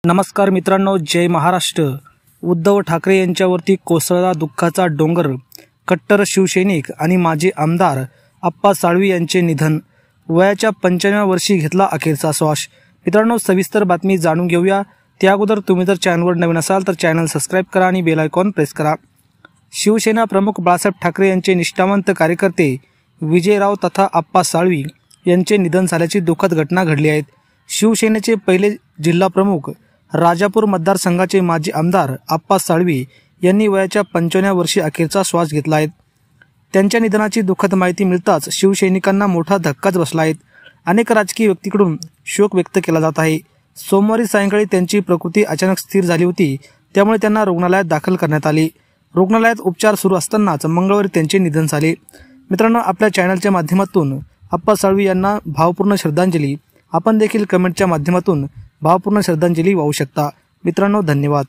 नमस्कार मित्रांनो, जय महाराष्ट्र। उद्धव ठाकरे यांच्यावरती कोसळला दुःखाचा डोंगर। कट्टर शिवसैनिक आणि माजी आमदार आप्पा साळवी यांचे निधन। वयाच्या 95व्या वर्षी घेतला अखेरचा श्वास। मित्रांनो, सविस्तर बातमी जाणून घेऊया। त्या अगोदर तुम्ही जर चॅनलवर नवीन असाल तर चॅनल सबस्क्राइब करा आणि बेल आयकॉन प्रेस करा। शिवसेना प्रमुख बाळासाहेब ठाकरे यांचे निष्ठावंत कार्यकर्ते विजयराव तथा आप्पा साळवी यांचे निधन झाल्याची दुःखद घटना घडली आहे। शिवसेनेचे पहिले जिल्हा प्रमुख, राजापूर मतदारसंघाचे माजी आमदार आप्पा साळवी यांनी वयाच्या 95व्या वर्षी अखेरचा श्वास घेतला आहे। त्यांच्या निधनाची दुःखद माहिती मिळताच शिवसैनिकांना मोठा धक्काच बसला आहे। अनेक राजकीय व्यक्तींकडून शोक व्यक्त केला जात आहे। सोमवारी सायंकाळी त्यांची प्रकृती अचानक स्थिर झाली होती, त्यामुळे त्यांना रुग्णालयात दाखल करण्यात आले। रुग्णालयात उपचार सुरू असतानाच मंगळवारी त्यांचे निधन झाले। मित्रांनो, आपल्या चॅनलच्या माध्यमातून आप्पा साळवी यांना भावपूर्ण श्रद्धांजली। आपण देखील कमेंटच्या माध्यमातून भावपूर्ण श्रद्धांजली वाहू शकता। मित्रांनो, धन्यवाद।